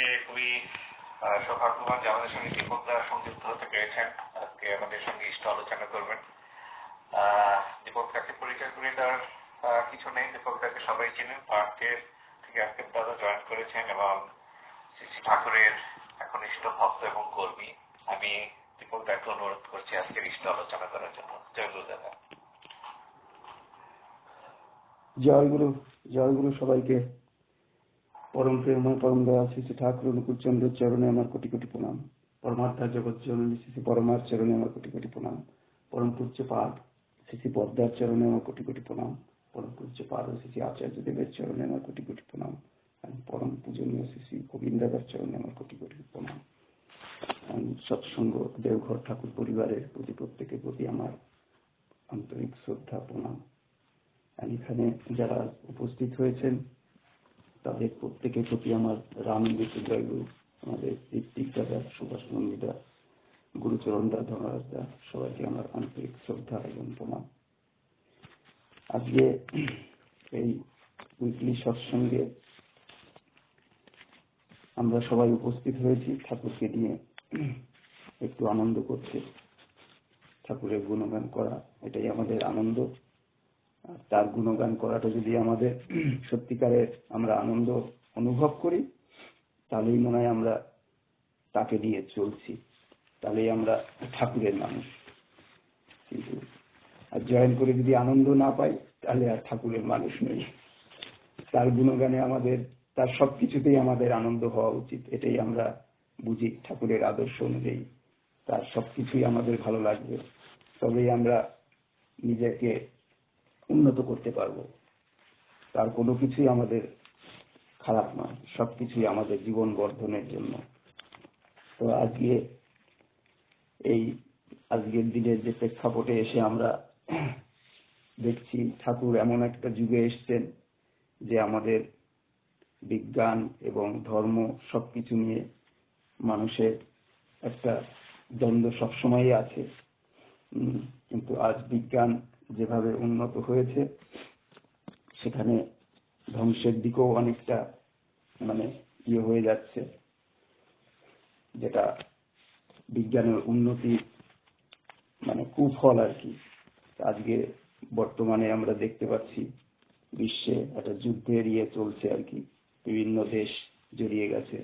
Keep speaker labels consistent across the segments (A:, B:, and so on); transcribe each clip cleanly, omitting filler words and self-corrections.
A: আজকে খুবই সৌভাগ্যবান যে আমাদের সঙ্গে দীপকদা সংযুক্ত হতে পেরেছেন। আজকে আমাদের সঙ্গে ইষ্ট আলোচনা করবেন। দীপকদাকে পরিচয় করে দেওয়ার কিছু নেই, দীপকদাকে সবাই চেনেন। পার্কের থেকে আজকে দাদা জয়েন করেছেন এবং শ্রী শ্রী ঠাকুরের এখন ইষ্ট ভক্ত এবং কর্মী। আমি দীপকদাকে অনুরোধ করছি আজকের ইষ্ট আলোচনা করার জন্য। জয় গুরু দাদা।
B: জয় গুরু। জয় গুরু সবাইকে। পরম প্রেমময় পরম দয়া শ্রী শ্রী ঠাকুর অনুকূল চন্দ্রের চরণে আমার কোটি কোটি প্রণাম। পরমাত্মা জগৎ জননী শ্রী শ্রী পরমার চরণে আমার কোটি কোটি প্রণাম। পরম পূজ্য পাদ শ্রী শ্রী পদ্মার চরণে আমার কোটি কোটি প্রণাম। পরম পূজ্য পাদ শ্রী শ্রী আচার্য দেবের চরণে আমার কোটি কোটি প্রণাম। পরম পূজনীয় শ্রী শ্রী গোবিন্দাদার চরণে আমার কোটি কোটি প্রণাম। সৎসঙ্গ দেওঘর ঠাকুর পরিবারের প্রতি প্রত্যেকের প্রতি আমার আন্তরিক শ্রদ্ধা প্রণাম। এখানে যারা উপস্থিত হয়েছেন তাদের প্রত্যেকের প্রতি আমার রামলিত জয়গুরু, আমাদের ঋত্বিক দাদা, সুভাষ নন্দীদা, গুরুচরণ দা, ধনরাজ দা, সবাইকে আমার আন্তরিক শ্রদ্ধা এবং প্রণাম। আজকে এই উইকলি সৎসঙ্গে আমরা সবাই উপস্থিত হয়েছি ঠাকুরকে নিয়ে একটু আনন্দ করতে, ঠাকুরের গুণগান করা, এটাই আমাদের আনন্দ। তার গুণগান করাটা যদি আমাদের সত্যিকারের আমরা আনন্দ অনুভব করি, তাহলেই মনে হয় আমরা তাকে নিয়ে চলছি, তাহলেই আমরা ঠাকুরের মানুষ। কিন্তু আর জয়েন করে যদি আনন্দ না পাই, তাহলে আর ঠাকুরের মানুষ নই। তার গুণগানে আমাদের, তার সবকিছুতেই আমাদের আনন্দ হওয়া উচিত, এটাই আমরা বুঝি ঠাকুরের আদর্শ অনুযায়ী। তার সবকিছুই আমাদের ভালো লাগবে, তবেই আমরা নিজেকে উন্নত করতে পারবো। তার কোনো কিছুই আমাদের খারাপ নয়, সবকিছুই আমাদের জীবন বর্ধনের জন্য। তো আজকের দিনের যে প্রেক্ষাপটে এসে আমরা দেখছি ঠাকুর এমন একটা যুগে এসছেন যে আমাদের বিজ্ঞান এবং ধর্ম সবকিছু নিয়ে মানুষের একটা দ্বন্দ্ব সবসময়ই আছে। কিন্তু আজ বিজ্ঞান যেভাবে উন্নত হয়েছে, সেখানে ধ্বংসের দিকেও অনেকটা হয়ে যাচ্ছে, যেটা বিজ্ঞানের উন্নতি কুফল আর কি। আজকে বর্তমানে আমরা দেখতে পাচ্ছি বিশ্বে একটা যুদ্ধের চলছে আর কি, বিভিন্ন দেশ জড়িয়ে গেছে,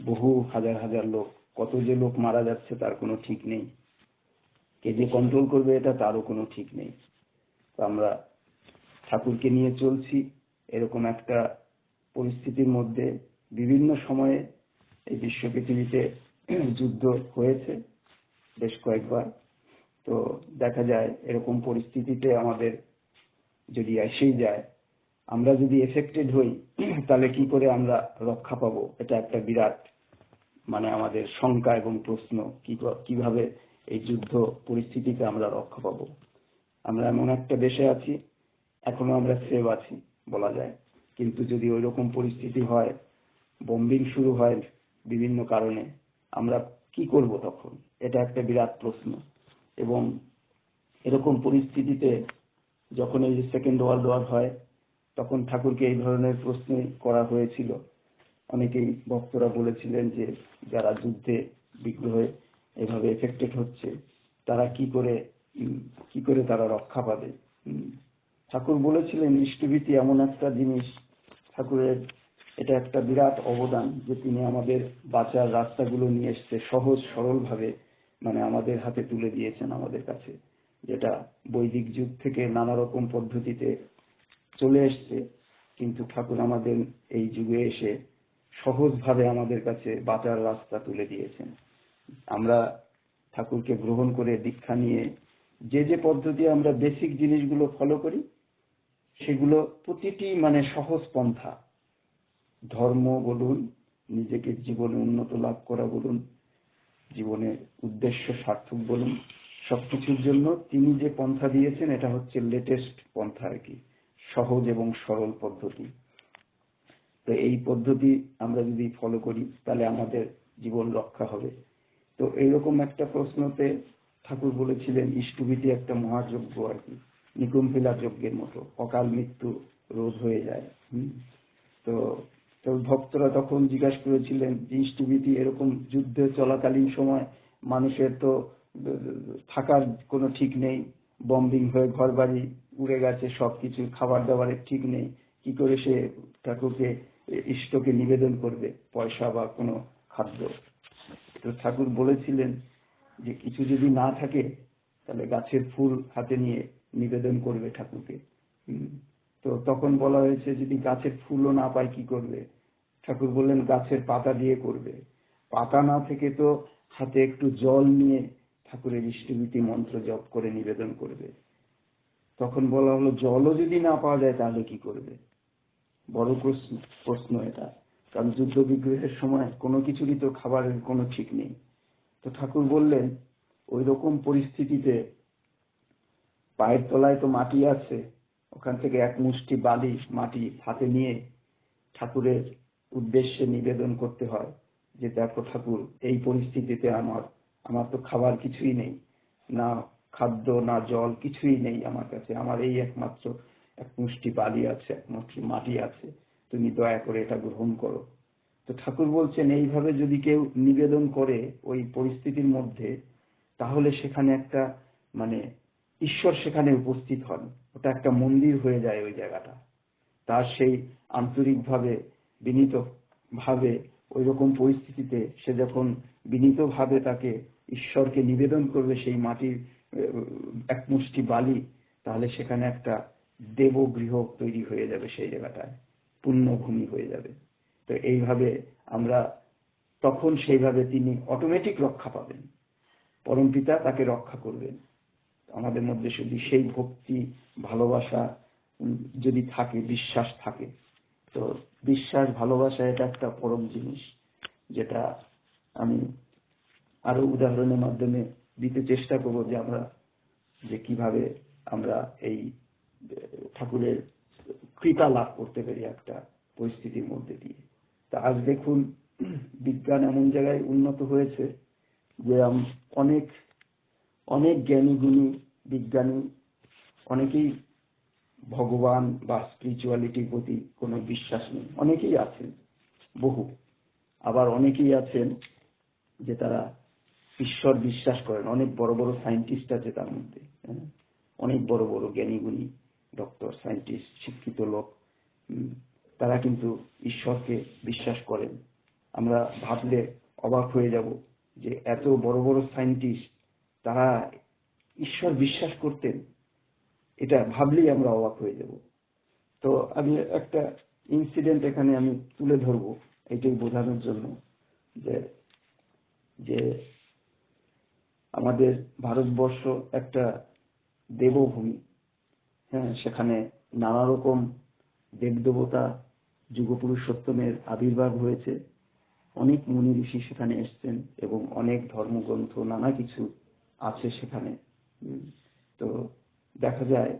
B: বহু হাজার হাজার লোক, কত যে লোক মারা যাচ্ছে তার কোনো ঠিক নেই, কে যে কন্ট্রোল করবে এটা তারও কোনো ঠিক নেই। তো আমরা ঠাকুরকে নিয়ে চলছি এরকম একটা পরিস্থিতির মধ্যে। বিভিন্ন সময়ে এই বিশ্ব পৃথিবীতে যুদ্ধ হয়েছে বেশ কয়েকবার। তো দেখা যায় এরকম পরিস্থিতিতে আমাদের যদি এসেই যায়, আমরা যদি এফেক্টেড হই, তাহলে কি করে আমরা রক্ষা পাবো, এটা একটা বিরাট আমাদের শঙ্কা এবং প্রশ্ন। কিভাবে এই যুদ্ধ পরিস্থিতিতে আমরা রক্ষা পাবো। আমরা এমন একটা দেশে আছি, এখনো আমরা সেভ আছি বলা যায়, কিন্তু যদি ওই রকম পরিস্থিতি হয়, বোম্বিং শুরু হয় বিভিন্ন কারণে, আমরা কি করব তখন, এটা একটা বিরাট প্রশ্ন। এবং এরকম পরিস্থিতিতে যখন এই যে সেকেন্ড ওয়ার্ল্ড ওয়ার হয়, তখন ঠাকুরকে এই ধরনের প্রশ্নই করা হয়েছিল। অনেকেই ভক্তরা বলেছিলেন যে যারা যুদ্ধে বিগ্রহে এভাবে এফেক্টেড হচ্ছে, তারা কি করে তারা রক্ষা পাবে। ঠাকুর বলেছিলেন ইষ্টভীতি এমন একটা জিনিস, ঠাকুরের এটা একটা বিরাট অবদান যে তিনি আমাদের বাঁচার রাস্তাগুলো নিয়ে এসছে সহজ সরল ভাবে, আমাদের হাতে তুলে দিয়েছেন আমাদের কাছে, যেটা বৈদিক যুগ থেকে নানা রকম পদ্ধতিতে চলে এসছে। কিন্তু ঠাকুর আমাদের এই যুগে এসে সহজভাবে আমাদের কাছে বাঁচার রাস্তা তুলে দিয়েছেন। আমরা ঠাকুরকে গ্রহণ করে দীক্ষা নিয়ে যে পদ্ধতি আমরা বেসিক জিনিসগুলো ফলো করি, সেগুলো প্রতিটি সহজ পন্থা। ধর্ম বলুন, নিজেকে জীবনে উন্নত লাভ করা বলুন, জীবনের উদ্দেশ্য সার্থক বলুন, সবকিছুর জন্য তিনি যে পন্থা দিয়েছেন এটা হচ্ছে লেটেস্ট পন্থা আর কি, সহজ এবং সরল পদ্ধতি। তো এই পদ্ধতি আমরা যদি ফলো করি, তাহলে আমাদের জীবন রক্ষা হবে। তো এইরকম একটা প্রশ্নতে ঠাকুর বলেছিলেন ইষ্টভীতি একটা মহাযজ্ঞ আর কি, নিকুম্ভিলা যজ্ঞের মতো, অকাল মৃত্যু রোধ হয়ে যায়। তো তো ভক্তরা তখন জিজ্ঞাসা করেছিলেন যে ইষ্টভীতি এরকম যুদ্ধ চলাকালীন সময় মানুষের তো থাকার কোনো ঠিক নেই, বম্বিং হয়ে ঘর বাড়ি উড়ে গেছে, সবকিছু খাবার দাবারের ঠিক নেই, কি করে সে ঠাকুরকে ইষ্টকে নিবেদন করবে পয়সা বা কোনো খাদ্য। তো ঠাকুর বলেছিলেন যে কিছু যদি না থাকে তাহলে গাছের ফুল হাতে নিয়ে নিবেদন করবে ঠাকুরকে। তো তখন বলা হয়েছে যদি গাছের ফুলও না পায় কি করবে? ঠাকুর বললেন গাছের পাতা দিয়ে করবে। পাতা না থেকে তো হাতে একটু জল নিয়ে ঠাকুরের ইষ্টভীতি মন্ত্র জপ করে নিবেদন করবে। তখন বলা হলো জলও যদি না পাওয়া যায় তাহলে কি করবে? বড় প্রশ্ন এটা, কারণ যুদ্ধ বিগ্রহের সময় কোনো কিছুরই তো খাবারের কোনো ঠিক নেই। তো ঠাকুর বললেন ওই রকম পরিস্থিতিতে পায়ের তলায় তো মাটি আছে, ওখান থেকে এক মুষ্টি বালি মাটি হাতে নিয়ে ঠাকুরের উদ্দেশ্যে নিবেদন করতে হয় যে দেখো ঠাকুর এই পরিস্থিতিতে আমার তো খাবার কিছুই নেই, না খাদ্য না জল কিছুই নেই আমার কাছে, আমার এই একমাত্র এক মুষ্টি বালি আছে, একমাত্র মাটি আছে, তুমি দয়া করে এটা গ্রহণ করো। তো ঠাকুর বলছেন এইভাবে যদি কেউ নিবেদন করে ওই পরিস্থিতির মধ্যে, তাহলে সেখানে একটা মানে ঈশ্বর সেখানে উপস্থিত হন, ওটা একটা মন্দির হয়ে যায় ওই জায়গাটা। তার সেই আন্তরিকভাবে বিনীত ভাবে ওই রকম পরিস্থিতিতে সে যখন বিনীত ভাবে তাকে ঈশ্বরকে নিবেদন করবে সেই মাটির এক মুষ্টি বালি, তাহলে সেখানে একটা দেবগৃহ তৈরি হয়ে যাবে, সেই জায়গাটায় পুণ্যভূমি হয়ে যাবে। তো এইভাবে আমরা তখন সেইভাবে তিনি অটোমেটিক রক্ষা পাবেন, পরমপিতা তাকে রক্ষা করবেন। আমাদের মধ্যে যদি সেই ভক্তি ভালোবাসা যদি থাকে, বিশ্বাস থাকে, তো বিশ্বাস ভালোবাসা এটা একটা পরম জিনিস, যেটা আমি আরো উদাহরণের মাধ্যমে দিতে চেষ্টা করব যে আমরা যে কিভাবে আমরা এই ঠাকুরের কৃপা লাভ করতে পারি একটা পরিস্থিতির মধ্যে দিয়ে। তা আজ দেখুন বিজ্ঞান এমন জায়গায় উন্নত হয়েছে যে অনেক অনেক জ্ঞানী গুণী বিজ্ঞানী অনেকেই ভগবান বা স্পিরিচুয়ালিটির প্রতি কোনো বিশ্বাস নেই, অনেকেই আছেন বহু, আবার অনেকেই আছেন যে তারা ঈশ্বর বিশ্বাস করেন। অনেক বড় বড় সায়েন্টিস্ট আছে তার মধ্যে, অনেক বড় বড় জ্ঞানী গুণী ডক্টর সায়েন্টিস্ট শিক্ষিত লোক, তারা কিন্তু ঈশ্বরকে বিশ্বাস করেন। আমরা ভাবলে অবাক হয়ে যাব যে এত বড় বড় সায়েন্টিস্ট তারা ঈশ্বর বিশ্বাস করতেন, এটা ভাবলেই আমরা অবাক হয়ে যাব। তো আমি একটা ইনসিডেন্ট এখানে আমি তুলে ধরবো এটাই বোঝানোর জন্য যে যে আমাদের ভারতবর্ষ একটা দেবভূমি। হ্যাঁ, সেখানে নানা রকম দেবদেবতা যুগপুরুষোত্তমের আবির্ভাব হয়েছে, অনেক মুনি ঋষি সেখানে এসছেন এবং অনেক ধর্মগ্রন্থ নানা কিছু আছে সেখানে। তো দেখা যায়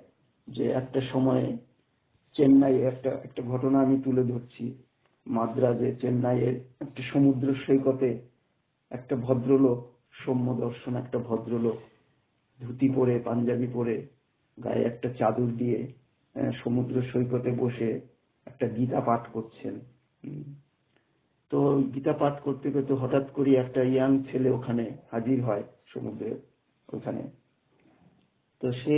B: যে একটা সময়ে চেন্নাই একটা ঘটনা আমি তুলে ধরছি। মাদ্রাজে চেন্নাইয়ের একটা সমুদ্র সৈকতে একটা ভদ্রলোক, সৌম্য দর্শন একটা ভদ্রলোক, ধুতি পরে পাঞ্জাবি পরে গায়ে একটা চাদর দিয়ে সমুদ্র সৈকতে বসে একটা গীতা পাঠ করছেন। তো গীতা পাঠ করতে করতে হঠাৎ করে একটা ইয়াং ছেলে ওখানে হাজির হয় সমুদ্রের ওখানে। তো সে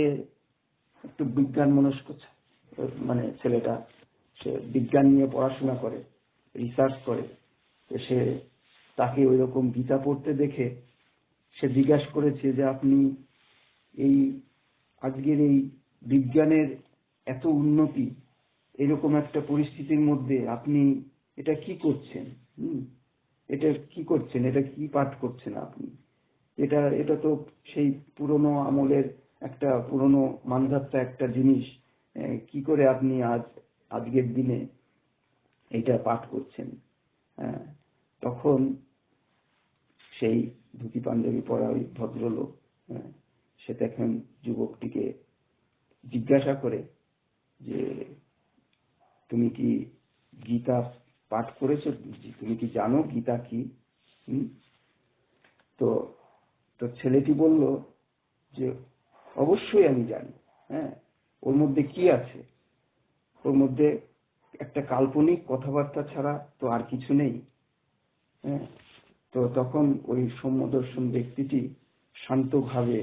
B: একটু বিজ্ঞান মনস্ক, মানে ছেলেটা, সে বিজ্ঞান নিয়ে পড়াশোনা করে, রিসার্চ করে। তো সে তাকে ওই রকম গীতা পড়তে দেখে সে জিজ্ঞাসা করেছে যে আপনি এই আজকের এই বিজ্ঞানের এত উন্নতি, এরকম একটা পরিস্থিতির মধ্যে আপনি এটা কি করছেন? এটা কি করছেন? এটা কি পাঠ করছেন আপনি? এটা তো সেই পুরনো আমলের একটা পুরনো মানধাত্তা একটা জিনিস, কি করে আপনি আজকের দিনে এটা পাঠ করছেন? তখন সেই ধুতি পাঞ্জাবি পরা ওই ভদ্রলোক সে দেখেন যুবকটিকে জিজ্ঞাসা করে যে তুমি কি গীতা পাঠ করেছো? তুমি কি জানো গীতা কি? তো তো ছেলেটি বলল যে অবশ্যই আমি জানি। হ্যাঁ, ওর মধ্যে কি আছে? ওর মধ্যে একটা কাল্পনিক কথাবার্তা ছাড়া তো আর কিছু নেই। হ্যাঁ, তো তখন ওই সৌম্যদর্শন ব্যক্তিটি শান্তভাবে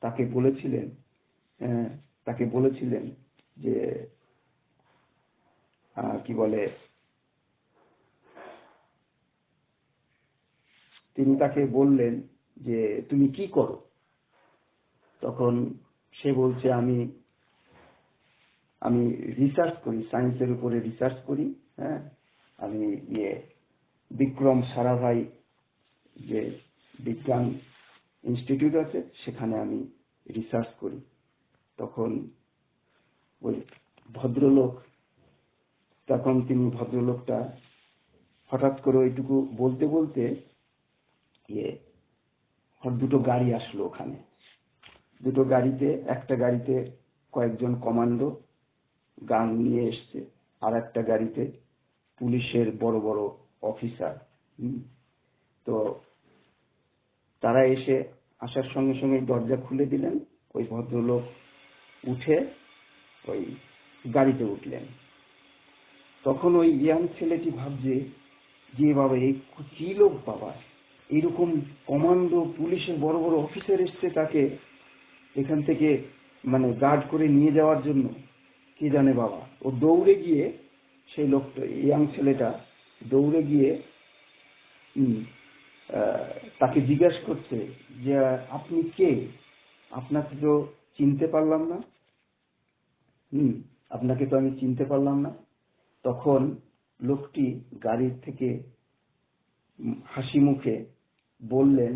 B: তাকে বলেছিলেন, তাকে বলেছিলেন যে কি বলে, তিনি তাকে বললেন যে তুমি কি করো? তখন সে বলছে আমি আমি রিসার্চ করি, সায়েন্সের উপরে রিসার্চ করি। হ্যাঁ, আমি বিক্রম সারাভাই যে বিজ্ঞান ইনস্টিটিউট আছে সেখানে আমি রিসার্চ করি। তখন ওই ভদ্রলোক, তখন তিনি ভদ্রলোকটা হঠাৎ করে ওইটুকু বলতে বলতে দুটো গাড়ি আসলো ওখানে। দুটো গাড়িতে, একটা গাড়িতে কয়েকজন কমান্ডো গান নিয়ে এসছে, আর একটা গাড়িতে পুলিশের বড় বড় অফিসার। তো তারা এসে আসার সঙ্গে সঙ্গে দরজা খুলে দিলেন। ওই ভদ্রলোক উঠে ওই গাড়িতে উঠলেন। তখন ওই ইয়াং ছেলেটি ভাবছে যে বাবা এই কি লোক, বাবা এরকম কমান্ডো পুলিশের বড় বড় অফিসার এসছে তাকে এখান থেকে মানে গার্ড করে নিয়ে যাওয়ার জন্য, কে জানে বাবা। ও দৌড়ে গিয়ে, সেই লোকটা, ইয়াং ছেলেটা দৌড়ে গিয়ে তাকে জিজ্ঞাসা করছে যে আপনি কে? আপনাকে তো চিনতে পারলাম না। আপনাকে তো আমি চিনতে পারলাম না। তখন লোকটি গাড়ির থেকে হাসি মুখে বললেন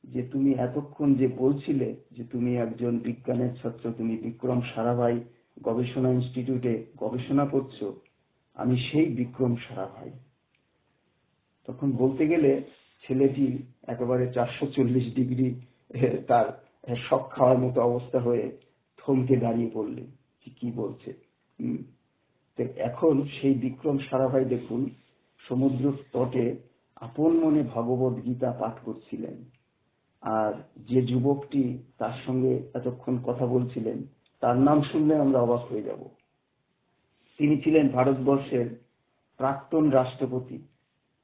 B: যে তুমি এতক্ষণ যে বলছিলে যে তুমি একজন বিজ্ঞানের ছাত্র, তুমি বিক্রম সারাভাই গবেষণা ইনস্টিটিউটে গবেষণা করছো, আমি সেই বিক্রম সারাভাই। তখন বলতে গেলে ছেলেটি একেবারে 440 ডিগ্রি তার শক খাওয়ার মতো অবস্থা হয়ে থমকে দাঁড়িয়ে পড়লেন, কি বলছে। তো এখন সেই বিক্রম সারাভাই দেখুন সমুদ্র তটে আপন মনে ভগবত গীতা পাঠ করছিলেন, আর যে যুবকটি তার সঙ্গে এতক্ষণ কথা বলছিলেন তার নাম শুনলে আমরা অবাক হয়ে যাব। তিনি ছিলেন ভারতবর্ষের প্রাক্তন রাষ্ট্রপতি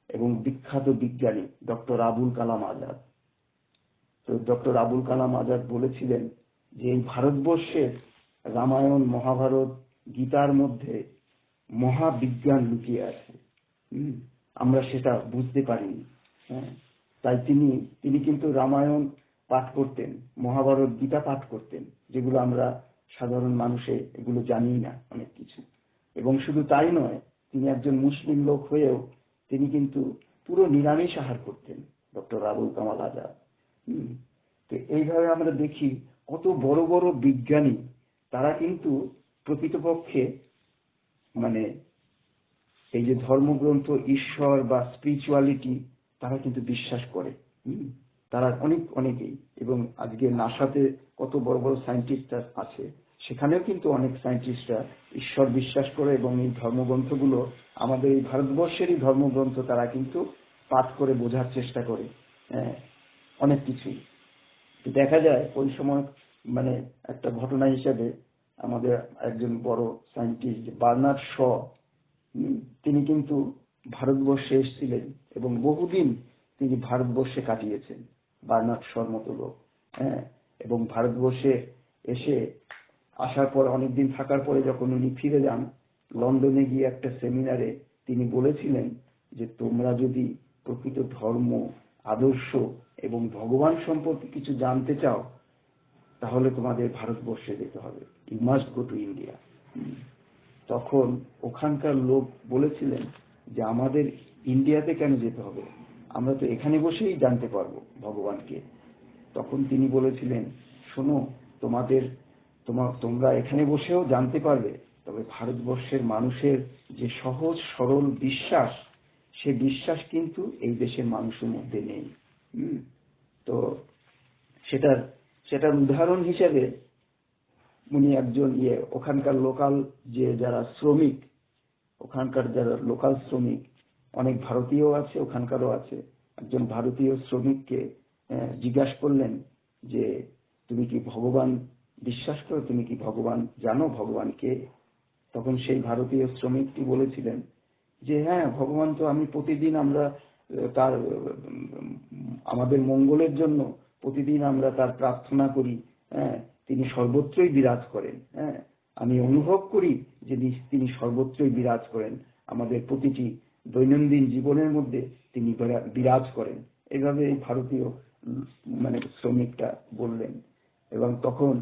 B: এবং বিখ্যাত বিজ্ঞানী ডক্টর আবুল কালাম আজাদ। তো ডক্টর আবুল কালাম আজাদ বলেছিলেন যে এই ভারতবর্ষের রামায়ণ, মহাভারত, গীতার মধ্যে মহাবিজ্ঞান লুকিয়ে আছে, আমরা সেটা বুঝতে পারিনি। হ্যাঁ, তাই তিনি কিন্তু রামায়ণ পাঠ করতেন, মহাভারত, গীতা পাঠ করতেন, যেগুলো আমরা সাধারণ মানুষে এগুলো জানি না অনেক কিছু। এবং শুধু তাই নয়, তিনি একজন মুসলিম লোক হয়েও তিনি কিন্তু পুরো নিরামিষ আহার করতেন, ডক্টর আবুল কামাল আজাদ। তো এইভাবে আমরা দেখি কত বড় বড় বিজ্ঞানী তারা কিন্তু প্রকৃতপক্ষে মানে এই যে ধর্মগ্রন্থ, ঈশ্বর বা স্পিরিচুয়ালিটি তারা কিন্তু বিশ্বাস করে। তারা অনেকেই, এবং আজকে নাসাতে কত বড় বড় সায়েন্টিস্ট আছে, সেখানেও কিন্তু অনেক সায়েন্টিস্টরা ঈশ্বর বিশ্বাস করে, এবং এই ধর্মগ্রন্থগুলো আমাদের এই ভারতবর্ষেরই ধর্মগ্রন্থ তারা কিন্তু পাঠ করে বোঝার চেষ্টা করে অনেক কিছুই। দেখা যায় ওই সময় মানে একটা ঘটনা হিসেবে আমাদের একজন বড় সায়েন্টিস্ট বার্নার্ড শ, তিনি কিন্তু ভারতবর্ষে এসেছিলেন এবং বহুদিন তিনি ভারতবর্ষে কাটিয়েছেন, বার্নার্ড শর মতো লোক। এবং ভারতবর্ষে আসার পর অনেকদিন থাকার পরে যখন উনি ফিরে যান, লন্ডনে গিয়ে একটা সেমিনারে তিনি বলেছিলেন যে তোমরা যদি প্রকৃত ধর্ম, আদর্শ এবং ভগবান সম্পর্কে কিছু জানতে চাও তাহলে তোমাদের ভারতবর্ষে যেতে হবে, you must go to India. তখন ওখানকার লোক বলেছিলেন যে আমাদের ইন্ডিয়াতে কেন যেতে হবে, আমরা তো এখানে বসেই জানতে পারবো ভগবানকে। তখন তিনি বলেছিলেন শোনো, তোমরা এখানে বসেও জানতে পারবে, তবে ভারতবর্ষের মানুষের যে সহজ সরল বিশ্বাস, সে বিশ্বাস কিন্তু এই দেশের মানুষের মধ্যে নেই। তো সেটার উদাহরণ হিসেবে উনি একজন ওখানকার লোকাল যারা শ্রমিক, ওখানকার যারা লোকাল শ্রমিক, অনেক ভারতীয় আছে, ওখানকারও আছে, একজন ভারতীয় শ্রমিককে জিজ্ঞাসা করলেন যে তুমি কি ভগবান বিশ্বাস করো, তুমি কি ভগবান জানো, ভগবানকে? তখন সেই ভারতীয় শ্রমিকটি বলেছিলেন যে হ্যাঁ, ভগবান তো, আমি প্রতিদিন আমরা তার আমাদের মঙ্গলের জন্য প্রতিদিন আমরা তার প্রার্থনা করি, হ্যাঁ, তিনি সর্বত্রই বিরাজ করেন, হ্যাঁ, আমি অনুভব করি যে তিনি সর্বত্রই বিরাজ করেন, আমাদের প্রতিটি দৈনন্দিন জীবনের মধ্যে তিনি বিরাজ করেন। এইভাবে এই ভারতীয় মানে শ্রমিকটা বললেন। এবং তখন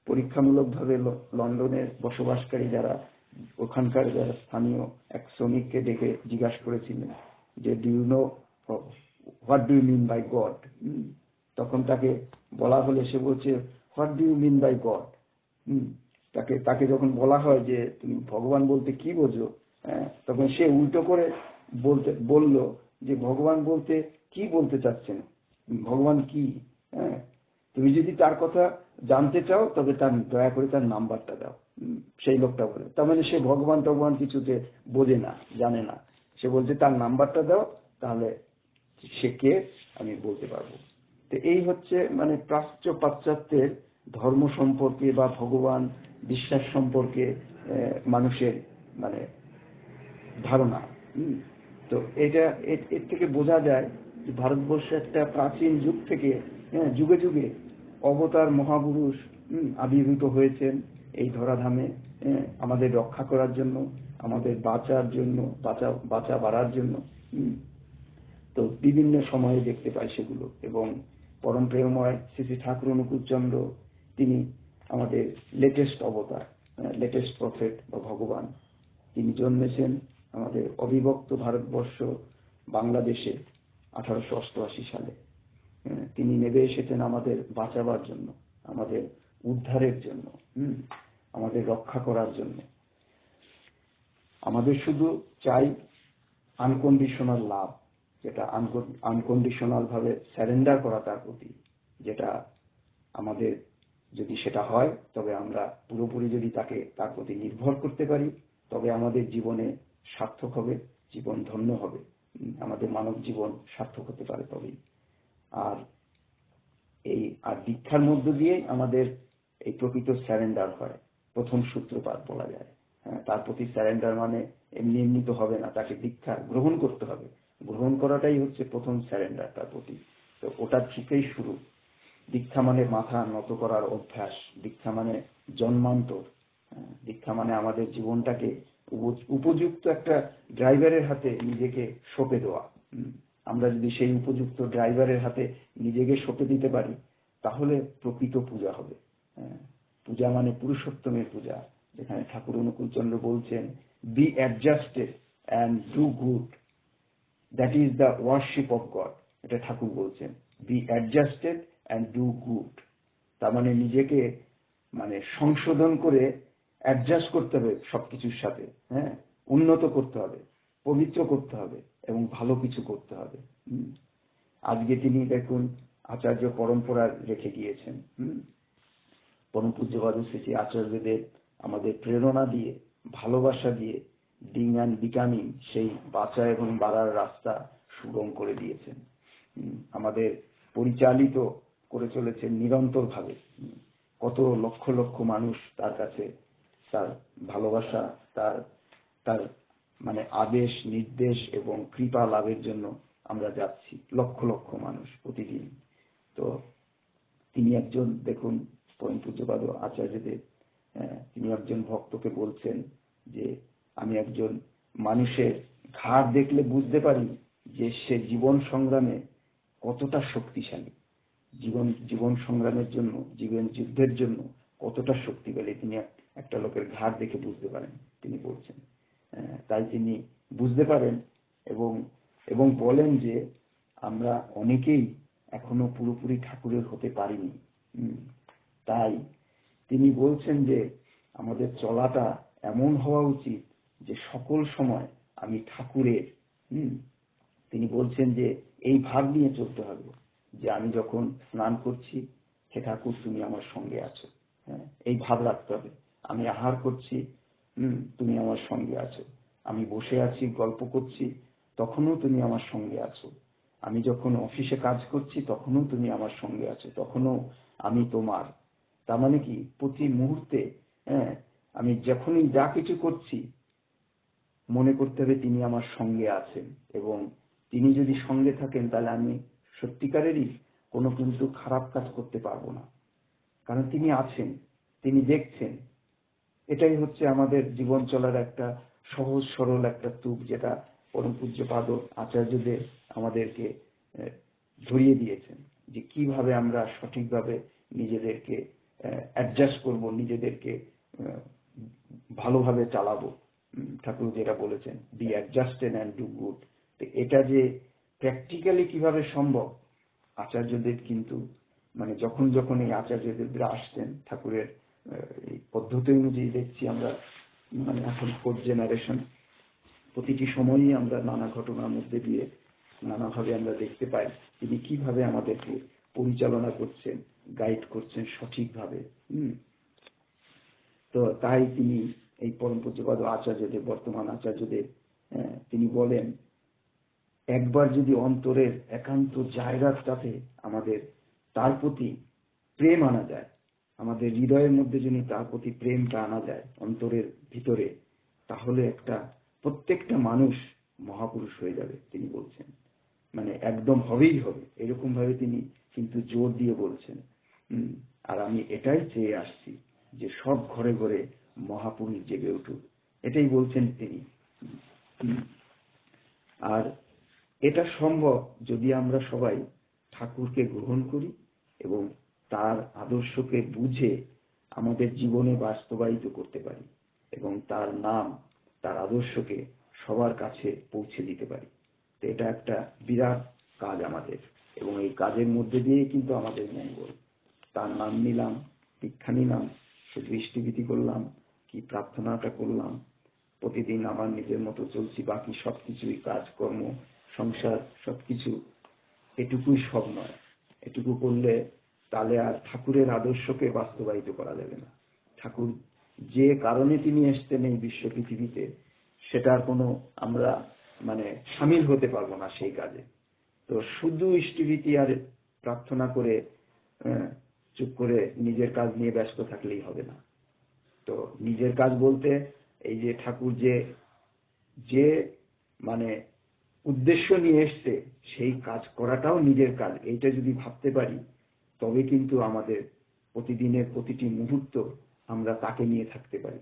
B: পরীক্ষামূলকভাবে লন্ডনের বসবাসকারী যারা, ওখানকার যারা স্থানীয় এক শ্রমিককে ডেকে জিজ্ঞাসা করেছিলেন যে do you know what do you mean by God. তখন তাকে বলা হলে সে বলছে what do you mean by God. তাকে যখন বলা হয় যে তুমি ভগবান বলতে কি বোঝো, তখন সে উল্টো করে বলল যে ভগবান বলতে কি বলতে চাচ্ছেন, ভগবান কি, হ্যাঁ, তুমি যদি তার কথা জানতে চাও তবে তার দয়া করে তার নাম্বারটা দাও। সেই লোকটা বলে, তার মানে সে ভগবান কিছুতে বোঝে না, জানে না। সে বলছে তার নাম্বারটা দাও, তাহলে সে কে আমি বলতে পারবো। তো এই হচ্ছে মানে প্রাচ্য পাশ্চাত্যের ধর্ম সম্পর্কে বা ভগবান বিশ্বাস সম্পর্কে মানুষের মানে ধারণা। তো এটা এর থেকে বোঝা যায় যে ভারতবর্ষে একটা প্রাচীন যুগ থেকে যুগে যুগে অবতার মহাপুরুষ আবির্ভূত হয়েছেন এই ধরাধামে আমাদের রক্ষা করার জন্য, আমাদের বাঁচার জন্য, বাঁচা বাড়ার জন্য। তো বিভিন্ন সময়ে দেখতে পাই সেগুলো। এবং পরম প্রেমময় শ্রী শ্রী ঠাকুর অনুকূল চন্দ্র, তিনি আমাদের লেটেস্ট অবতার, লেটেস্ট প্রফেট বা ভগবান। তিনি জন্মেছেন আমাদের অবিভক্ত ভারতবর্ষ বাংলাদেশে 1888 সালে। তিনি নেমে এসেছেন আমাদের বাঁচাবার জন্য, আমাদের উদ্ধারের জন্য, আমাদের রক্ষা করার জন্য। আমাদের শুধু চাই আনকন্ডিশনাল লাভ, যেটা আনকন্ডিশনাল ভাবে স্যারেন্ডার করা তার প্রতি, যেটা আমাদের যদি সেটা হয় তবে আমরা পুরোপুরি যদি তার প্রতি নির্ভর করতে পারি, তবে আমাদের জীবনে সার্থক হবে, জীবন ধন্য হবে, আমাদের মানব জীবন সার্থক হতে পারে তবেই। আর দীক্ষার মধ্য দিয়ে আমাদের এই প্রকৃত স্যারেন্ডার হয়, প্রথম সূত্রপাত বলা যায়। তার প্রতি স্যারেন্ডার মানে এমনি এমনি তো হবে না, তাকে দীক্ষা গ্রহণ করতে হবে। গ্রহণ করাটাই হচ্ছে প্রথম স্যারেন্ডার তার প্রতি। তো ওটার থেকেই শুরু। দীক্ষা মানে মাথা নত করার অভ্যাস, দীক্ষা মানে জন্মান্তর, দীক্ষা মানে আমাদের জীবনটাকে উপযুক্ত একটা ড্রাইভারের হাতে নিজেকে সঁপে দেওয়া। আমরা যদি সেই উপযুক্ত ড্রাইভারের হাতে নিজেকে সঁপে দিতে পারি, তাহলে প্রকৃত পূজা হবে। পূজা মানে পুরুষোত্তমের পূজা, যেখানে ঠাকুর অনুকূল চন্দ্র বলছেন B adjusted and do good, that is the worship of god. এটা ঠাকুর বলছেন, B adjusted and do good. তার মানে নিজেকে মানে সংশোধন করে অ্যাডজাস্ট করতে হবে সবকিছুর সাথে, উন্নত করতে হবে, পবিত্র করতে হবে এবং ভালো কিছু করতে হবে। আজকে তিনি দেখুন আচার্য পরম্পরা রেখে গিয়েছেন। পরম পূজ্যপাদ শ্রী আচার্যদেব আমাদের প্রেরণা দিয়ে, ভালোবাসা দিয়ে বিং অ্যান্ড বিকামিং, সেই বাঁচা এবং বাড়ার রাস্তা সুগম করে দিয়েছেন, আমাদের পরিচালিত করে চলেছেন নিরন্তর ভাবে। কত লক্ষ লক্ষ মানুষ তার কাছে তার ভালোবাসা, তার মানে আদেশ নির্দেশ এবং কৃপা লাভের জন্য আমরা যাচ্ছি, লক্ষ লক্ষ মানুষ প্রতিদিন। তো তিনি একজন, দেখুন পরম পূজ্যপাদ আচার্যদেব, তিনি একজন ভক্তকে বলছেন যে আমি একজন মানুষের ঘাড় দেখলে বুঝতে পারি যে সে জীবন সংগ্রামে কতটা শক্তিশালী, জীবন সংগ্রামের জন্য, জীবন যুদ্ধের জন্য কতটা শক্তিশালী তিনি একটা লোকের ঘাড় দেখে বুঝতে পারেন, তিনি বলছেন। তাই তিনি বুঝতে পারেন এবং বলেন যে আমরা অনেকেই এখনো পুরোপুরি ঠাকুরের হতে পারিনি। তাই তিনি বলছেন যে আমাদের চলাটা এমন হওয়া উচিত যে সকল সময় আমি ঠাকুরের, তিনি বলছেন যে এই ভাব নিয়ে চলতে হবে যে আমি যখন স্নান করছি, হে ঠাকুর তুমি আমার সঙ্গে আছো, এই ভাব রাখতে হবে। আমি আহার করছি, তুমি আমার সঙ্গে আছো। আমি বসে আছি গল্প করছি, তখনও তুমি আমার সঙ্গে আছো। আমি যখন অফিসে কাজ করছি তখনও তুমি আমার সঙ্গে আছো, তখনও আমি তোমার। তার মানে কি প্রতি মুহূর্তে আমি যখনই যা কিছু করছি মনে করতে হবে তিনি আমার সঙ্গে আছেন, এবং তিনি যদি সঙ্গে থাকেন তাহলে আমি সত্যিকারেরই কোনো কিন্তু খারাপ কাজ করতে পারবো না, কারণ তিনি আছেন, তিনি দেখছেন। এটাই হচ্ছে আমাদের জীবন চলার একটা সহজ সরল একটা তুক, যেটা পরম পূজ্যপাদ আচার্যদেব আমাদেরকে ধরিয়ে দিয়েছেন, যে কিভাবে আমরা সঠিকভাবে নিজেদেরকে অ্যাডজাস্ট করব, নিজেদেরকে ভালোভাবে চালাবো। ঠাকুর যেটা বলেছেন, B adjusted and do good. তো এটা যে প্র্যাকটিক্যালি কিভাবে সম্ভব, আচার্যদেব কিন্তু মানে যখন যখন এই আচার্যদেবরা আসছেন ঠাকুরের এই পদ্ধতি অনুযায়ী দেখছি আমরা, মানে এখন 4th জেনারেশন, প্রতিটি সময়ই আমরা নানা ঘটনার মধ্যে দিয়ে নানাভাবে আমরা দেখতে পাই তিনি কিভাবে আমাদেরকে পরিচালনা করছেন, গাইড করছেন সঠিকভাবে। তো তাই তিনি এই পরম পূজ্যপাদ আচার্যদেব, বর্তমান আচার্যদেব, তিনি বলেন, একবার যদি অন্তরের একান্ত জায়গার সাথে আমাদের তার প্রতি প্রেম আনা যায়, আমাদের হৃদয়ের মধ্যে যদি তার প্রতি প্রেমটা আনা যায় অন্তরের ভিতরে, তাহলে প্রত্যেকটা মানুষ মহাপুরুষ হয়ে যাবে তিনি বলছেন। মানে একদম হবেই হবে, এরকম ভাবে তিনি কিন্তু জোর দিয়ে বলছেন। আর আমি এটাই চেয়ে আসছি যে সব ঘরে ঘরে মহাপুরুষ জেগে উঠুক, এটাই বলছেন তিনি। আর এটা সম্ভব যদি আমরা সবাই ঠাকুরকে গ্রহণ করি এবং তার আদর্শকে বুঝে আমাদের জীবনে বাস্তবায়িত করতে পারি, এবং তার নাম, তার আদর্শকে সবার কাছে পৌঁছে দিতে পারি। তো এটা একটা বিরাট কাজ আমাদের, এবং এই কাজের মধ্যে দিয়ে কিন্তু আমাদের মঙ্গল। তার নাম নিলাম, দীক্ষা নিলাম, শুধু ইষ্টভীতি করলাম, কি প্রার্থনাটা করলাম, প্রতিদিন আমার নিজের মতো চলছি, বাকি সবকিছুই কাজকর্ম, সংসার সবকিছু, এটুকুই সব নয়। এটুকু করলে তাহলে আর ঠাকুরের আদর্শকে বাস্তবায়িত করা যাবে না। ঠাকুর যে কারণে তিনি এসছেন এই বিশ্ব পৃথিবীতে, সেটার কোনো আমরা মানে সামিল হতে পারবো না সেই কাজে। তো শুধু ইষ্টভীতি আর প্রার্থনা করে চুপ করে নিজের কাজ নিয়ে ব্যস্ত থাকলেই হবে না। তো নিজের কাজ বলতে এই যে ঠাকুর যে মানে উদ্দেশ্য নিয়ে এসছে সেই কাজ করাটাও নিজের কাজ, এইটা যদি ভাবতে পারি, তবে কিন্তু আমাদের প্রতিদিনের প্রতিটি মুহূর্ত আমরা তাকে নিয়ে থাকতে পারি।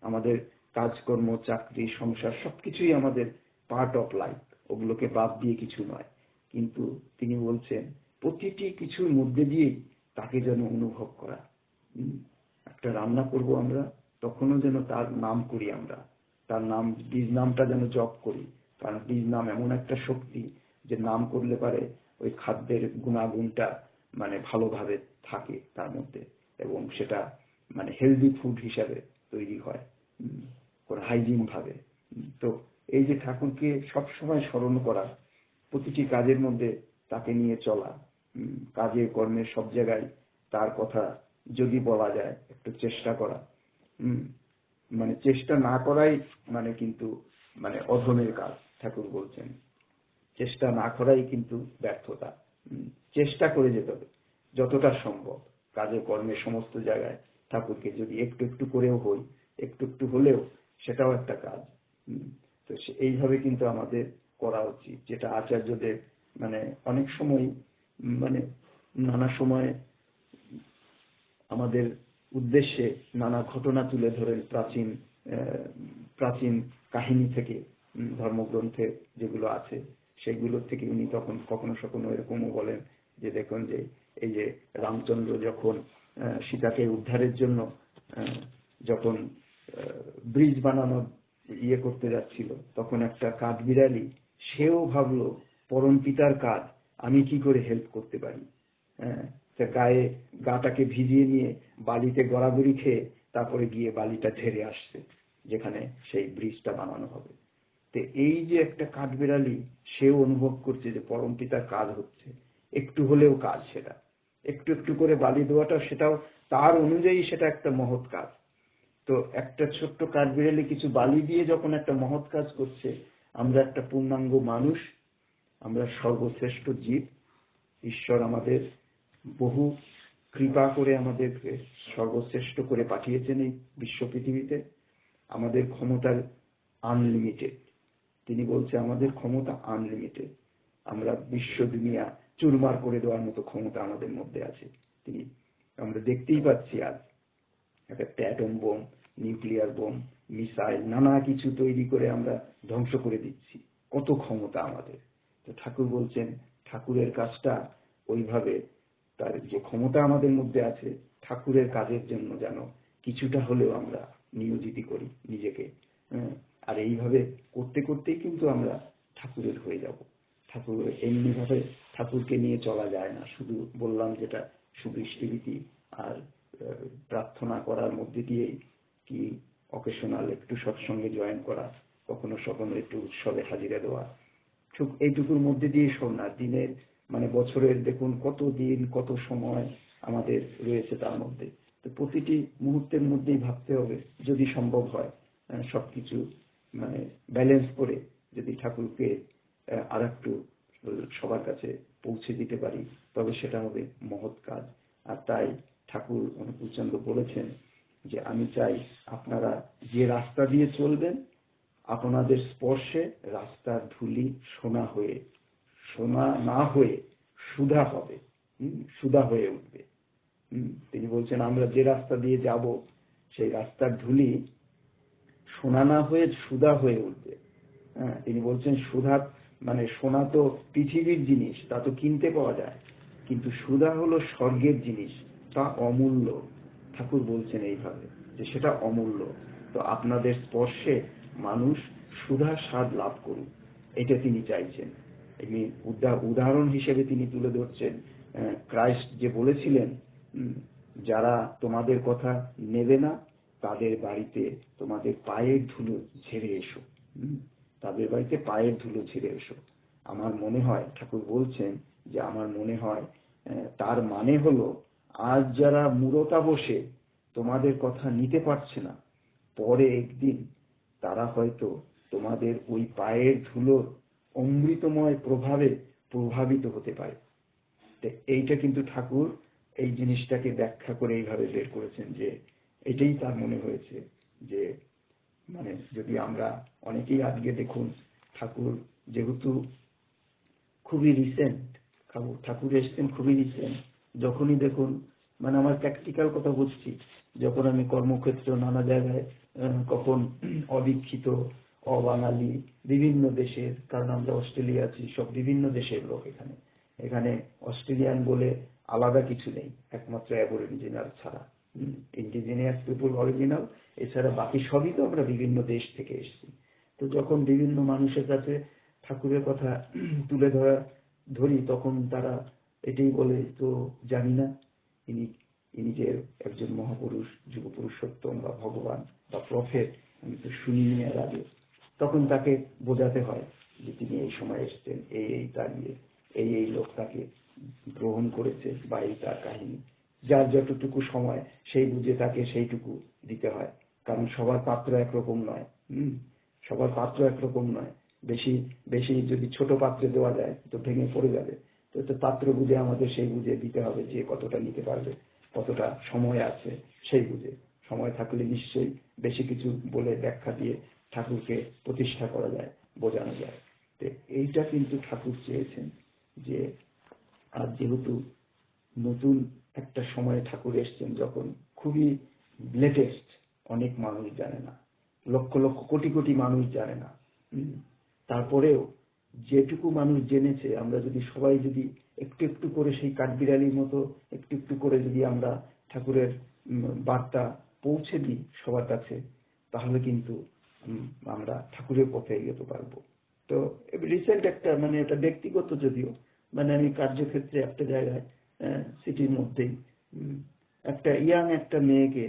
B: আমাদের কাজকর্ম, চাকরি, সংসার সবকিছুই আমাদের পার্ট অফ লাইফ, ওগুলোকে বাদ দিয়ে কিছু নয়। কিন্তু তিনি বলছেন প্রতিটি কিছুর মধ্যে দিয়েই তাকে যেন অনুভব করা। একটা রান্না করব আমরা, তখনও যেন তার নাম করি, আমরা তার নাম, বীজ নামটা যেন জপ করি, কারণ বীজ নাম এমন একটা শক্তি যে নাম করলে পারে ওই খাদ্যের গুণাগুণটা মানে ভালোভাবে থাকে তার মধ্যে, এবং সেটা মানে হেলদি ফুড হিসাবে তৈরি হয় হাইজিন ভাবে। তো এই যে ঠাকুরকে সবসময় স্মরণ করা, প্রতিটি কাজের মধ্যে তাকে নিয়ে চলা, কাজে কর্মে সব জায়গায় তার কথা যদি বলা যায় একটু চেষ্টা করা, মানে চেষ্টা না করাই মানে কিন্তু মানে অধমের কাজ। ঠাকুর বলছেন চেষ্টা না করাই কিন্তু ব্যর্থতা। চেষ্টা করে যেতে হবে যতটা সম্ভব কাজে কর্মে সমস্ত জায়গায় ঠাকুরকে যদি একটু একটু করেও হই, একটু একটু হলেও সেটাও একটা কাজ। তো এইভাবে কিন্তু আমাদের করা উচিত, যেটা আচার্যদের মানে অনেক সময় মানে নানা সময় আমাদের উদ্দেশ্যে নানা ঘটনা তুলে ধরেন প্রাচীন কাহিনী থেকে, ধর্মগ্রন্থে যেগুলো আছে সেগুলো থেকে উনি তখন কখনো কখনো এরকমও বলেন যে দেখুন যে এই যে রামচন্দ্র যখন সীতাকে উদ্ধারের জন্য যখন ব্রিজ বানানোর করতে যাচ্ছিল, তখন একটা কাঠবিড়ালি সেও ভাবলো পরম পিতার কাজ, আমি কি করে হেল্প করতে পারি। গাটাকে ভিজিয়ে নিয়ে বালিতে গড়াগড়ি খেয়ে তারপরে গিয়ে বালিটা ঝেড়ে আসছে যেখানে সেই ব্রিজটা বানানো হবে। তো এই যে একটা কাঠবিড়ালি, সেও অনুভব করছে যে পরম পিতার কাজ হচ্ছে, একটু হলেও কাজ, সেটা একটু একটু করে বালি দেওয়াটা, সেটাও তার অনুযায়ী সেটা একটা মহৎ কাজ। তো একটা ছোট্ট কাঠবিড়ালি কিছু বালি দিয়ে যখন একটা মহৎ কাজ করছে, আমরা একটা পূর্ণাঙ্গ মানুষ, আমরা সর্বশ্রেষ্ঠ জীব, ঈশ্বর আমাদের বহু কৃপা করে আমাদেরকে সর্বশ্রেষ্ঠ করে পাঠিয়েছেন এই বিশ্ব পৃথিবীতে। আমাদের ক্ষমতার আনলিমিটেড। তিনি বলছে আমাদের ক্ষমতা আনলিমিটেড। আমরা বিশ্ব দুনিয়া চুরমার করে দেওয়ার মতো ক্ষমতা আমাদের মধ্যে আছে। তিনি আমরা দেখতেই পাচ্ছি আজ একটা atom bomb, nuclear bomb, missile, নানা কিছু তৈরি করে আমরা ধ্বংস করে দিচ্ছি। কত ক্ষমতা আমাদের। তো ঠাকুর বলছেন ঠাকুরের কাজটা ওইভাবে, তার যে ক্ষমতা আমাদের মধ্যে আছে ঠাকুরের কাজের জন্য যেন কিছুটা হলেও আমরা নিয়োজিত করি নিজেকে। আর এইভাবে করতে করতেই কিন্তু আমরা ঠাকুরের হয়ে যাব। ঠাকুর এমনি ভাবে ঠাকুরকে নিয়ে চলা যায় না। শুধু বললাম যেটা সুবৃষ্টিভীতি আর প্রার্থনা করার মধ্যে দিয়েই, কি অকেশনাল একটু সৎসঙ্গে জয়েন করা, কখনো কখনো একটু উৎসবে হাজিরা দেওয়া, এইটুকুর মধ্যে দিয়ে শোন না। দিনের মানে বছরের দেখুন কত দিন কত সময় আমাদের রয়েছে তার মধ্যে। তো প্রতিটি মুহূর্তের মধ্যেই ভাবতে হবে, যদি সম্ভব হয় সবকিছু মানে ব্যালেন্স করে যদি ঠাকুরকে আর একটু সবার কাছে পৌঁছে দিতে পারি, তবে সেটা হবে মহৎ কাজ। আর তাই ঠাকুর অনুকূলচন্দ্র বলেছেন যে আমি চাই আপনারা যে রাস্তা দিয়ে চলবেন আপনাদের স্পর্শে রাস্তার ধুলি সোনা না হয়ে সুধা হবে, সুধা হয়ে উঠবে। তিনি বলছেন আমরা যে রাস্তা দিয়ে যাব সেই রাস্তার ধুলি সোনা না হয়ে সুধা হয়ে উঠবে। তিনি বলছেন সুধা মানে সোনা তো পৃথিবীর জিনিস, তা তো কিনতে পাওয়া যায়, কিন্তু সুধা হলো স্বর্গের জিনিস, তা অমূল্য। ঠাকুর বলছেন এইভাবে যে সেটা অমূল্য। তো আপনাদের স্পর্শে মানুষ সুধা স্বাদ লাভ করুক, এটা তিনি চাইছেন। এমনি উদাহরণ হিসেবে তিনি তুলে ধরছেন ক্রাইস্ট যে বলেছিলেন যারা তোমাদের কথা নেবে না তাদের বাড়িতে তোমাদের পায়ের ধুলো ঝেড়ে এসো। তাদের বাড়িতে পায়ের ধুলো ঝেড়ে এসো। আমার মনে হয় ঠাকুর বলছেন যে আমার মনে হয় তার মানে হলো আজ যারা মূরতা বসে তোমাদের কথা নিতে পারছে না, পরে একদিন তারা হয়তো তোমাদের ওই পায়ের ধুলোর অমৃতময় প্রভাবে প্রভাবিত হতে পারে। এইটা কিন্তু ঠাকুর এই জিনিসটাকে ব্যাখ্যা করে এইভাবে বের করেছেন যে এটাই তার মনে হয়েছে যে মানে যদি আমরা অনেকেই আজকে দেখুন ঠাকুর যেহেতু খুবই রিসেন্ট, ঠাকুর এসছেন খুবই রিসেন্ট, যখনই দেখুন মানে আমার প্র্যাকটিক্যাল কথা বলছি, যখন আমি কর্মক্ষেত্র নানা জায়গায় কখন অদীক্ষিত অবাঙালি বিভিন্ন দেশের, কারণ আমরা অস্ট্রেলিয়া আছি, সব বিভিন্ন দেশের লোক এখানে। এখানে অস্ট্রেলিয়ান বলে আলাদা কিছু নেই একমাত্র অ্যাবরিজিনাল ছাড়া। ইন্ডিজিনিয়াস পিপল অরিজিনাল, এছাড়া বাকি সবই তো আমরা বিভিন্ন দেশ থেকে এসেছি। তো যখন বিভিন্ন মানুষের কাছে ঠাকুরের কথা তুলে ধরি তখন তারা এটাই বলে তো জানি না ইনি যে একজন মহাপুরুষ, যুগ পুরুষোত্তম বা ভগবান বা প্রফেট, আমি তো শুনিনি এর আগে। তখন তাকে বোঝাতে হয় যে তিনি এই সময় এসছেন, এই দাঁড়িয়ে এই লোক তাকে গ্রহণ করেছে বা এই তার কাহিনী। যার যতটুকু সময় সেই বুঝে তাকে সেইটুকু দিতে হয়, কারণ সবার পাত্র একরকম নয়। সবার পাত্র একরকম নয়। বেশি বেশি যদি ছোট পাত্রে দেওয়া যায় তো ভেঙে পড়ে যাবে। তো পাত্র বুঝে আমাদের সেই বুঝে দিতে হবে, যে কতটা নিতে পারবে, কতটা সময় আছে সেই বুঝে। সময় থাকলে নিশ্চয়ই বেশি কিছু বলে ব্যাখ্যা দিয়ে ঠাকুরকে প্রতিষ্ঠা করা যায়, বোঝানো যায়। তো এইটা কিন্তু ঠাকুর চেয়েছেন যে আজ যেহেতু নতুন একটা সময়ে ঠাকুর এসছেন, যখন খুবই লেটেস্ট, অনেক মানুষ জানে না, লক্ষ লক্ষ কোটি কোটি মানুষ জানে না। তারপরেও যেটুকু মানুষ জেনেছে, আমরা যদি সবাই যদি একটু একটু করে সেই কাঠবিড়ালির মতো একটু একটু করে যদি আমরা ঠাকুরের বার্তা পৌঁছে দিই সবার কাছে, তাহলে কিন্তু আমরা ঠাকুরের পথে এগোতে পারবো। তো রিসেন্ট একটা মানে এটা ব্যক্তিগত যদিও, মানে আমি কার্যক্ষেত্রে একটা জায়গায় সিটির মধ্যেই একটা একটা মেয়েকে,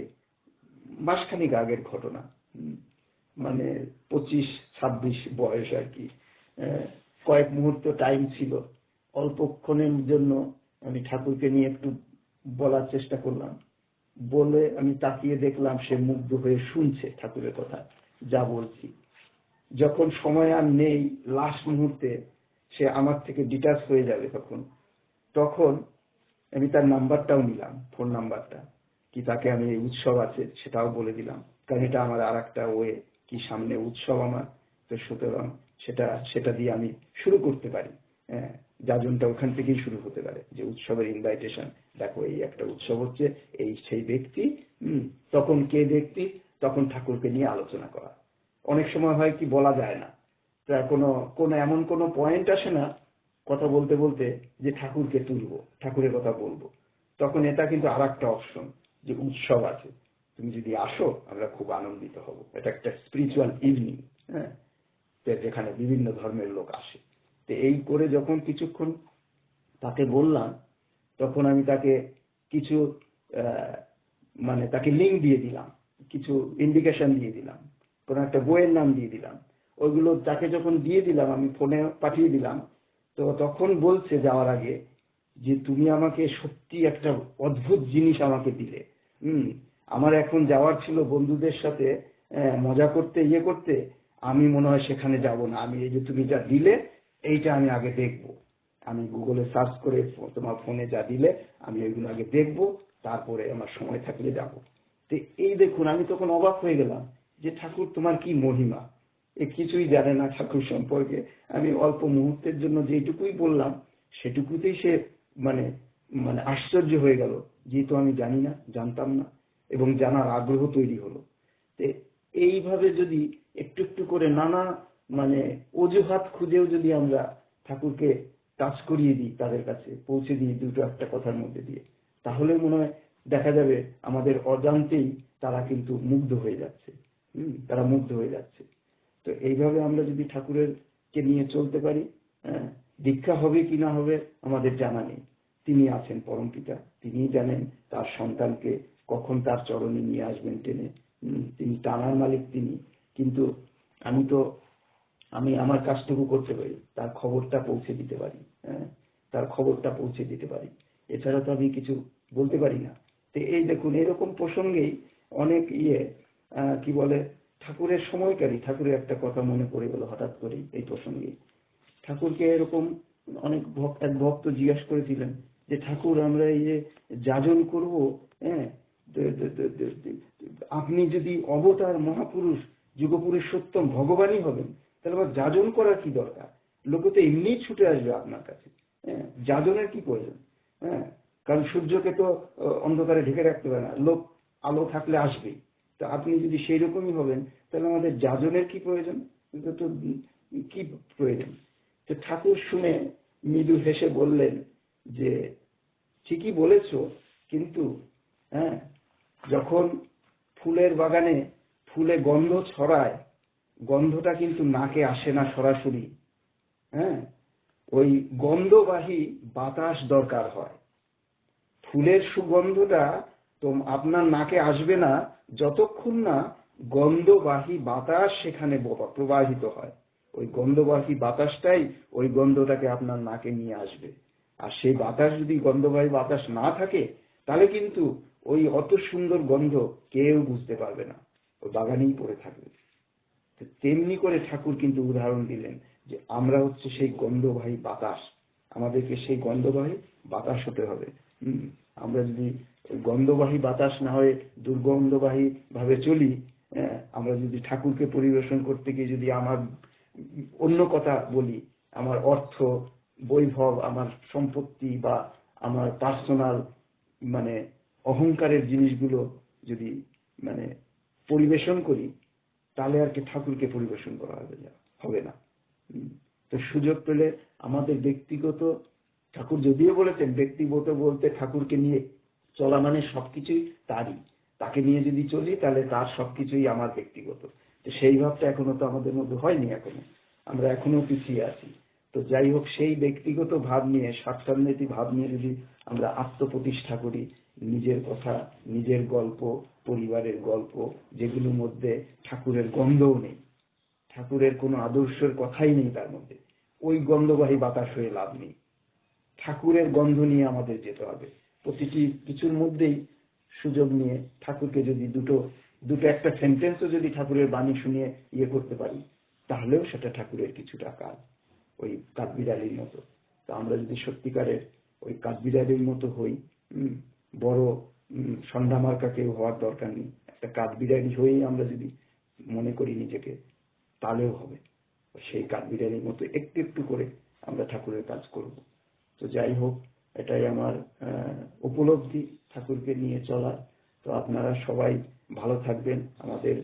B: মাসখানিক আগের ঘটনা, মানে 25-26 বয়স আর কি, কয়েক মুহূর্ত টাইম ছিল, অল্পক্ষণের জন্য আমি ঠাকুরকে নিয়ে একটু বলার চেষ্টা করলাম। বলে আমি তাকিয়ে দেখলাম সে মুগ্ধ হয়ে শুনছে ঠাকুরের কথা যা বলছি। যখন সময় আর নেই, লাস্ট মুহূর্তে সে আমার থেকে ডিটাচ হয়ে যাবে, তখন আমি তার নাম্বারটাও নিলাম, ফোন নাম্বারটা, কি তাকে আমি এই উৎসব আছে সেটাও বলে দিলাম, কারণ এটা আমার আর একটা ওয়ে, কি সামনে উৎসব আমার, তো সুতরাং সেটা দিয়ে আমি শুরু করতে পারি। হ্যাঁ, যাজনটা ওখান থেকেই শুরু হতে পারে, যে উৎসবের ইনভাইটেশন, দেখো এই একটা উৎসব হচ্ছে, এই সেই ব্যক্তি, তখন কে ব্যক্তি, তখন ঠাকুরকে নিয়ে আলোচনা করা। অনেক সময় হয় কি বলা যায় না, তা কোনো এমন কোনো পয়েন্ট আসে না কথা বলতে বলতে যে ঠাকুরকে তুলবো, ঠাকুরের কথা বলবো, তখন এটা কিন্তু আর একটা অপশন, যে উৎসব আছে, তুমি যদি আসো আমরা খুব আনন্দিত হব, এটা একটা স্পিরিচুয়াল ইভিনিং। হ্যাঁ, যেখানে বিভিন্ন ধর্মের লোক আসে। তো এই করে যখন কিছুক্ষণ তাকে বললাম, তখন আমি তাকে কিছু মানে তাকে লিঙ্ক দিয়ে দিলাম, কিছু ইন্ডিকেশন দিয়ে দিলাম, কোন একটা বইয়ের নাম দিয়ে দিলাম। ওইগুলো তাকে যখন দিয়ে দিলাম, আমি ফোনে পাঠিয়ে দিলাম, তো তখন বলছে যাওয়ার আগে যে তুমি আমাকে সত্যি একটা অদ্ভুত জিনিস আমাকে দিলে। আমার এখন যাওয়ার ছিল বন্ধুদের সাথে মজা করতে, করতে, আমি মনে হয় সেখানে যাব না, আমি এই যে তুমি যা দিলে এইটা আমি আগে দেখব, আমি গুগলে সার্চ করে তোমার ফোনে যা দিলে আমি ওইগুলো আগে দেখব, তারপরে আমার সময় থাকলে যাব। তো এই দেখুন, আমি তখন অবাক হয়ে গেলাম যে ঠাকুর তোমার কি মহিমা, এ কিছুই জানে না ঠাকুর সম্পর্কে। আমি অল্প মুহূর্তের জন্য যেটুকুই বললাম সেটুকুতেই সে মানে মানে আশ্চর্য হয়ে গেল, যেহেতু আমি জানি না, জানতাম না, এবং জানার আগ্রহ তৈরি হলো। তো এইভাবে যদি একটু একটু করে নানা মানে অজুহাত খুঁজেও যদি আমরা ঠাকুরকে টাচ করিয়ে দিই, তাদের কাছে পৌঁছে দিই দুটো একটা কথার মধ্যে দিয়ে, তাহলে মনে হয় দেখা যাবে আমাদের অজান্তেই তারা কিন্তু মুগ্ধ হয়ে যাচ্ছে। তারা মুগ্ধ হয়ে যাচ্ছে। তো এইভাবে আমরা যদি ঠাকুরের কে নিয়ে চলতে পারি, হ্যাঁ, দীক্ষা হবে কি না হবে আমাদের জানা নেই, তিনি আছেন পরমপিতা, তিনিই জানেন তার সন্তানকে কখন তার চরণে নিয়ে আসবেন টেনে। তিনি টানার মালিক তিনি, কিন্তু আমি আমার কাজটুকু করতে পারি, তার খবরটা পৌঁছে দিতে পারি। হ্যাঁ, তার খবরটা পৌঁছে দিতে পারি, এছাড়া তো আমি কিছু বলতে পারি না। তো এই দেখুন, এরকম প্রসঙ্গেই অনেক কি বলে, ঠাকুরের সময়কারী, ঠাকুরের একটা কথা মনে পড়ে গেল হঠাৎ করেই এই প্রসঙ্গে। ঠাকুরকে এরকম এক ভক্ত জিজ্ঞাসা করেছিলেন যে ঠাকুর, আমরা এই যে যাজন করব, হ্যাঁ, আপনি যদি অবতার মহাপুরুষ যুগপুরুষোত্তম ভগবানই হবেন, তাহলে আবার যাজন করার কি দরকার? লোকে তো এমনিই ছুটে আসবে আপনার কাছে। হ্যাঁ, যাজনের কি প্রয়োজন? হ্যাঁ, কারণ সূর্যকে তো অন্ধকারে ঢেকে রাখতে পারে না, লোক আলো থাকলে আসবেই। তো আপনি যদি সেই রকমই হবেন, তাহলে আমাদের যাজনের কি প্রয়োজন? তো কি প্রয়োজন? তো ঠাকুর শুনে মৃদু হেসে বললেন যে ঠিকই বলেছ, কিন্তু হ্যাঁ, যখন ফুলের বাগানে ফুলে গন্ধ ছড়ায়, গন্ধটা কিন্তু নাকে আসে না সরাসরি। হ্যাঁ, ওই গন্ধবাহী বাতাস দরকার হয়। ফুলের সুগন্ধটা তো আপনার নাকে আসবে না যতক্ষণ না গন্ধবাহী বাতাস সেখানে প্রবাহিত হয়। ওই গন্ধবাহী বাতাসটাই ওই গন্ধটাকে আপনার নাকে নিয়ে আসবে। আর সেই বাতাস যদি গন্ধবাহী বাতাস না থাকে, তাহলে কিন্তু ওই অত সুন্দর গন্ধ কেউ বুঝতে পারবে না, ওই বাগানেই পড়ে থাকবে। তেমনি করে ঠাকুর কিন্তু উদাহরণ দিলেন যে আমরা হচ্ছে সেই গন্ধবাহী বাতাস, আমাদেরকে সেই গন্ধবাহী বাতাস হতে হবে। আমরা যদি গন্ধবাহী বাতাস না হয়ে দুর্গন্ধবাহী ভাবে চলি, আমরা যদি ঠাকুরকে পরিবেশন করতে গিয়ে যদি আমার অন্য কথা বলি, আমার অর্থ, বৈভব, আমার সম্পত্তি বা আমার পার্সোনাল মানে অহংকারের জিনিসগুলো যদি মানে পরিবেশন করি, তাহলে আর কি ঠাকুরকে পরিবেশন করা হবে না। তো সুযোগ পেলে আমাদের ব্যক্তিগত, ঠাকুর যদিও বলেছেন ব্যক্তিগত বলতে ঠাকুরকে নিয়ে চলা মানে সবকিছুই তারই, তাকে নিয়ে যদি চলি তাহলে তার সবকিছুই আমার ব্যক্তিগত। তো সেই ভাবটা এখনো তো আমাদের মধ্যে হয়নি, আমরা এখনো পিছিয়ে আছি। তো যাই হোক, সেই ব্যক্তিগত ভাব নিয়ে, স্বার্থান্বেষী ভাব নিয়ে যদি আমরা আত্মপ্রতিষ্ঠা করি, নিজের কথা, নিজের গল্প, পরিবারের গল্প, যেগুলোর মধ্যে ঠাকুরের গন্ধও নেই, ঠাকুরের কোনো আদর্শের কথাই নেই তার মধ্যে, ওই গন্ধবাহী বাতাস হয়ে লাভ নেই। ঠাকুরের গন্ধ নিয়ে আমাদের যেতে হবে। প্রতিটি কিছুর মধ্যেই সুযোগ নিয়ে ঠাকুরকে যদি দুটো একটা সেন্টেন্সও যদি ঠাকুরের বাণী শুনিয়ে করতে পারি, তাহলেও সেটা ঠাকুরের কিছুটা কাজ, ওই কাঠবিড়ালির মতো। তো আমরা যদি সত্যিকারের ওই কাঠবিড়ালির মতো হই, বড় সন্ধ্যা মার্কা কেউ হওয়ার দরকার নেই। একটা কাঠবিড়ালি হয়েই আমরা যদি মনে করি নিজেকে, তাহলেও হবে। সেই কাঠবিড়ালির মতো একটু একটু করে আমরা ঠাকুরের কাজ করব। তো যাই হোক, এটাই আমার উপলব্ধি ঠাকুরকে নিয়ে চলার। তো আপনারা সবাই ভালো থাকবেন। আমাদের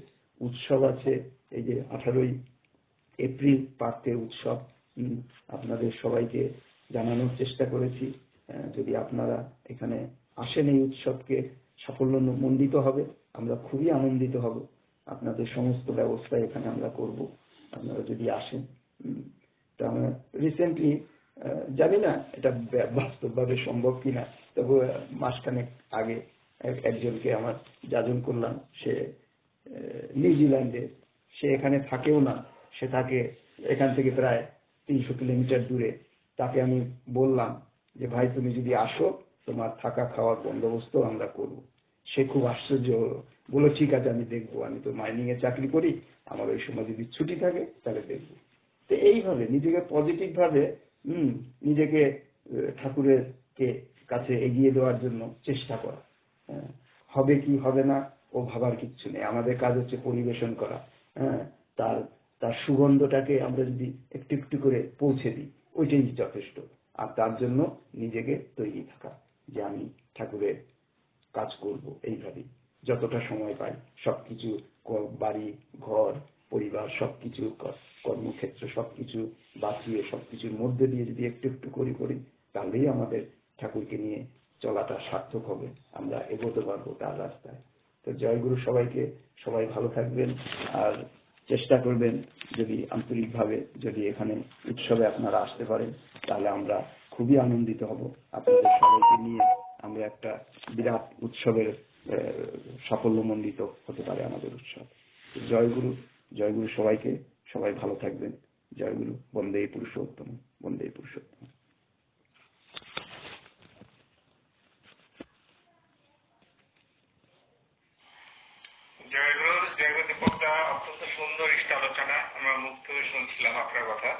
B: উৎসব আছে, এই যে 18ই এপ্রিল পার্থের উৎসব। আপনাদের সবাইকে জানানোর চেষ্টা করেছি, যদি আপনারা এখানে আসেন এই উৎসবকে সাফল্য মণ্ডিত হবে, আমরা খুবই আনন্দিত হব। আপনাদের সমস্ত ব্যবস্থা এখানে আমরা করব, আপনারা যদি আসেন। তো আমরা রিসেন্টলি, জানি না এটা বাস্তবভাবে সম্ভব কিনা, তবে মাসখানেক আগে একজনকে আমার যাজন করলাম, সে নিউজিল্যান্ডে, সে এখানে থাকেও না, সে থাকে এখান থেকে প্রায় 300 কিলোমিটার দূরে। তাকে আমি বললাম যে ভাই, তুমি যদি আসো, তোমার থাকা খাওয়ার বন্দোবস্ত আমরা করব। সে খুব আশ্চর্য হলো, বললো ঠিক আছে, আমি দেখবো, আমি তো মাইনিং এ চাকরি করি, আমার ওই সময় যদি ছুটি থাকে তাহলে দেখবো। তো এইভাবে নিজেকে পজিটিভ ভাবে নিজেকে ঠাকুরের কাছে এগিয়ে দেওয়ার জন্য চেষ্টা করা। হ্যাঁ, হবে কি হবে না ও ভাবার কিচ্ছু নেই, আমাদের কাজ হচ্ছে পরিবেশন করা। হ্যাঁ, তার তার সুগন্ধটাকে আমরা যদি একটু একটু করে পৌঁছে দিই, ওইটাই যথেষ্ট। আর তার জন্য নিজেকে তৈরি থাকা, যে আমি ঠাকুরের কাজ করব এইভাবেই যতটা সময় পাই। সবকিছু, বাড়ি ঘর পরিবার সবকিছু, কর্মক্ষেত্র সবকিছু বাঁচিয়ে সবকিছুর মধ্যে দিয়ে যদি একটু একটু করি, তাহলেই আমাদের ঠাকুরকে নিয়ে চলাটা সার্থক হবে, আমরা এগোতে পারবো তার রাস্তায়। তো জয়গুরু সবাইকে। সবাই ভালো থাকবেন, আর চেষ্টা করবেন যদি আন্তরিকভাবে যদি এখানে উৎসবে আপনারা আসতে পারেন, তাহলে আমরা খুবই আনন্দিত হব। আপনাদের সবাইকে নিয়ে আমরা একটা বিরাট উৎসবের সাফল্যমণ্ডিত হতে পারে আমাদের উৎসব। জয়গুরু। জয়গুরু সবাইকে। সবাই ভালো থাকবেন। জয়গুরু। বন্দে পুরুষোত্তম। বন্দে পুরুষোত্তম।
A: জয়গুরু। জয়গুরু দীপকদা, অত্যন্ত সুন্দর ইষ্ট আলোচনা, আমরা মুগ্ধ হয়ে শুনছিলাম আপনার কথা।